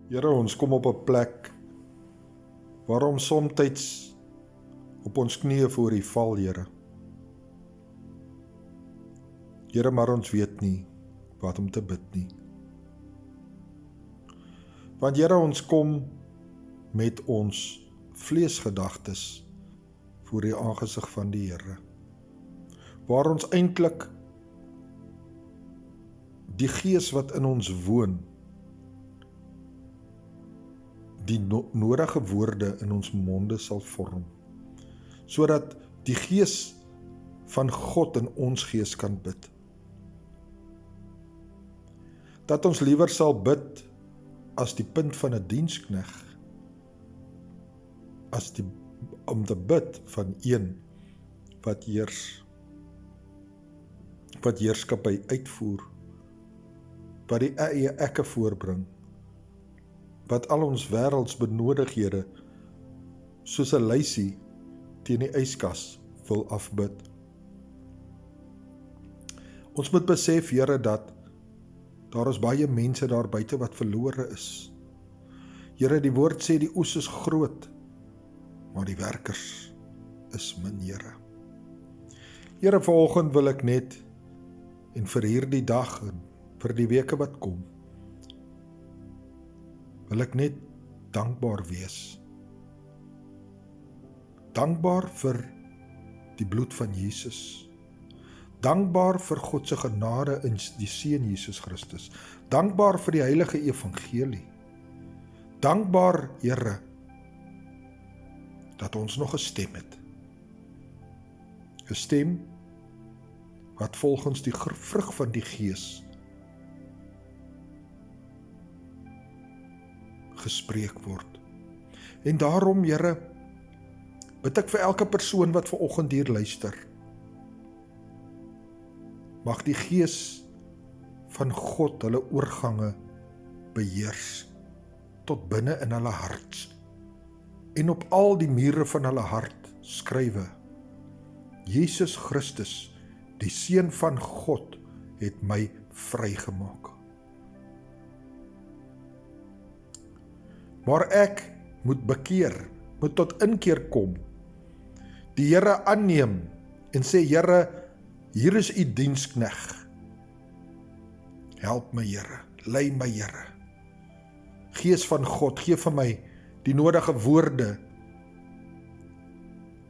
Here, ons kom op 'n plek waar ons somtyds op ons knieë voor U val, Here. Here, maar ons weet nie wat om te bid nie. Want Here, ons kom met ons vleesgedagtes voor die aangesig van die Here, waar ons eintlik die Gees wat in ons woon, die nodige woorde in ons monde sal vorm, sodat die Gees van God in ons gees kan bid. Dat ons liewer sal bid as die punt van 'n dienskneg, om te bid van een wat heerskappy uitvoer, wat die eie ekke voorbring, wat al ons wêreldsbenodighede soos 'n luisie teen die yskas wil afbid. Ons moet besef, Here, dat daar is baie mense daar buite wat verlore is. Here, die woord sê die oes is groot, maar die werkers is min, Here. Here, vanoggend wil ek net, en vir hierdie dag en vir die weke wat kom, wil ek net dankbaar wees. Dankbaar vir die bloed van Jesus. Dankbaar vir God se genade in die Seun Jesus Christus. Dankbaar vir die heilige evangelie. Dankbaar, Here, dat ons nog 'n stem het. 'n Stem wat volgens die vrug van die Gees gespreek word. En daarom, Here, bid ek vir elke persoon wat vanoggend hier luister. Mag die Gees van God hulle oorgange beheers tot binne in hulle hart. En op al die mure van hulle hart skrywe: Jesus Christus, die Seun van God, het my vrygemaak. Maar ek moet bekeer, moet tot inkeer kom, die Here aanneem en sê: Here, hier is U dienskneg. Help my, Here, lei my, Here. Gees van God, gee vir my die nodige woorde.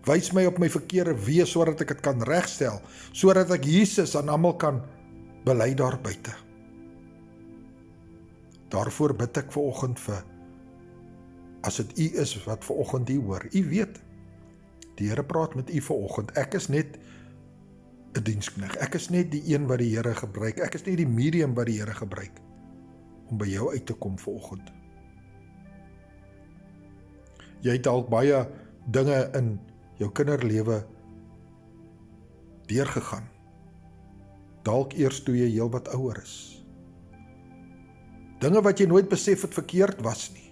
Wys my op my verkeerde weë sodat ek dit kan regstel, sodat ek Jesus aan almal kan bely daar buite. Daarvoor bid ek vanoggend vir, as dit U is wat vanoggend hier hoor. U weet, die Here praat met U vanoggend. Ek is net 'n dienskneg. Ek is net die een wat die Here gebruik. Ek is net die medium wat die Here gebruik om by jou uit te kom vanoggend. Jy het dalk baie dinge in jou kinderlewe deurgegaan. Dalk eers toe jy heel wat ouer is. Dinge wat jy nooit besef het verkeerd was nie.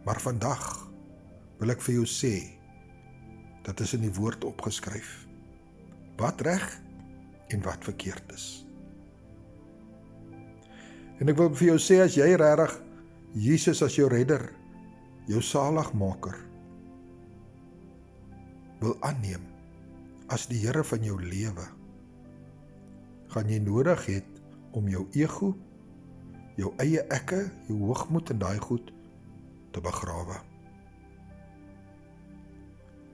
Maar vandag wil ek vir jou sê, dat is in die woord opgeskryf, wat reg en wat verkeerd is. En ek wil vir jou sê, as jy regtig Jesus as jou redder, jou saligmaker, wil aanneem as die Here van jou lewe, gaan jy nodig het om jou ego, jou eie ekke, jou hoogmoed en daai goed te begrawe.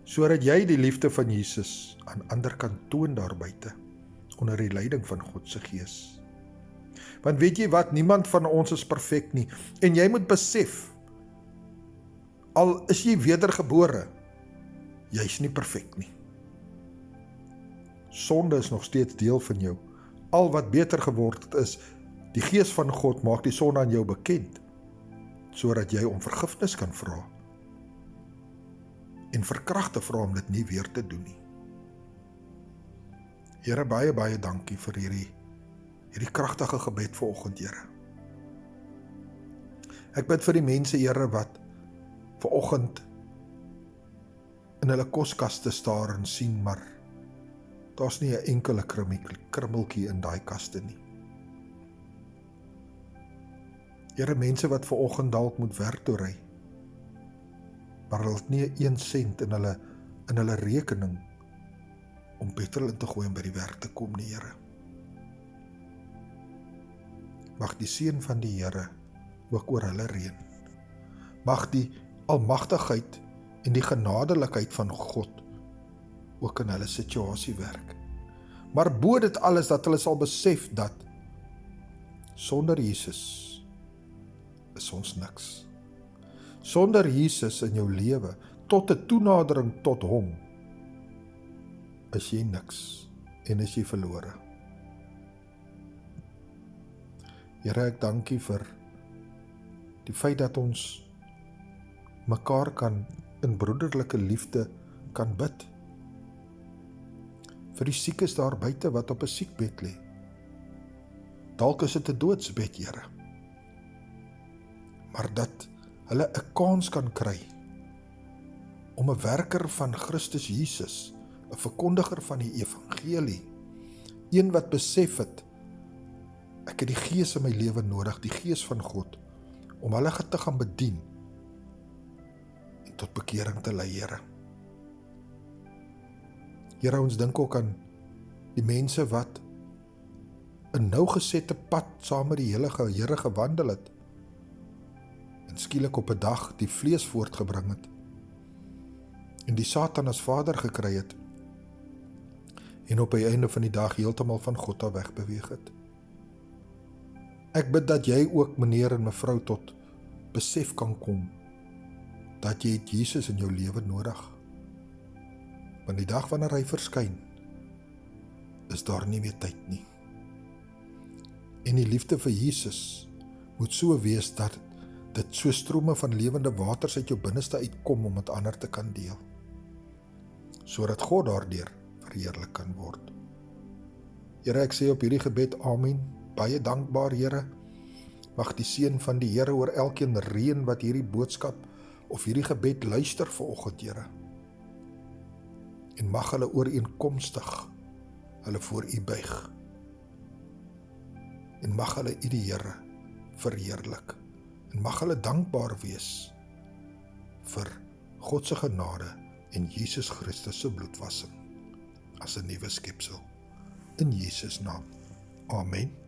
Sodat jy die liefde van Jesus aan ander kan toon daar buite, onder die leiding van God se Gees. Want weet jy wat, niemand van ons is perfek nie, en jy moet besef, al is jy wedergebore, jy is nie perfek nie. Sonde is nog steeds deel van jou. Al wat beter geword het is, die Gees van God maak die sonde aan jou bekend, sodat jy om vergifnis kan vra, en verkrag te vra om dit nie weer te doen nie. Here, baie, baie dankie vir hierdie kragtige gebed vanoggend, Here. Ek bid vir die mense, Here, wat vanoggend in hulle koskaste staar en sien, maar daar's nie 'n enkele krummeltjie in daai kaste nie. Here, mense wat vanoggend dalk moet werk toe ry, maar hulle het nie 1 sent in hulle rekening om petrol in te gooi om by die werk te kom nie, Here. Mag die seën van die Here ook oor hulle reën. Mag die almagtigheid en die genadelikheid van God ook in hulle situasie werk. Maar bo dit alles dat hulle sal besef dat sonder Jesus is ons niks. Sonder Jesus in jou lewe, tot 'n toenadering tot hom, is jy niks en is jy verlore. Here, ek dank U vir die feit dat ons mekaar kan in broederlike liefde kan bid. Vir die siekes daar buite wat op 'n siekbed lê. Dalk is dit 'n doodsbed, Here. Maar dat hulle 'n kans kan kry om 'n werker van Christus Jesus, 'n verkondiger van die evangelie, een wat besef het, ek het die Gees in my lewe nodig, die Gees van God, om hulle te gaan bedien en tot bekering te lei, Here. Here, ons dink ook aan die mense wat 'n nougesette pad saam met die Here gewandel het en skielik op 'n dag die vlees voortgebring het en die Satan as vader gekry het en op die einde van die dag heeltemal van God af wegbeweeg het. Ek bid dat jy ook, meneer en mevrou, tot besef kan kom dat jy het Jesus in jou lewe nodig. Want die dag wanneer hy verskyn, is daar nie meer tyd nie. En die liefde vir Jesus moet so wees dat dit so strome van lewende waters uit jou binneste uitkom om met ander te kan deel, sodat God daardeur verheerlik kan word. Here, ek sê op hierdie gebed amen, baie dankbaar, Here. Mag die seën van die Here oor elkeen reën wat hierdie boodskap of hierdie gebed luister vanoggend, Here. En mag hulle ooreenkomstig hulle voor U buig. En mag hulle U die Here verheerlik. En mag hulle dankbaar wees vir God se genade en Jesus Christus se bloedwassing as 'n nuwe skepsel. In Jesus naam. Amen.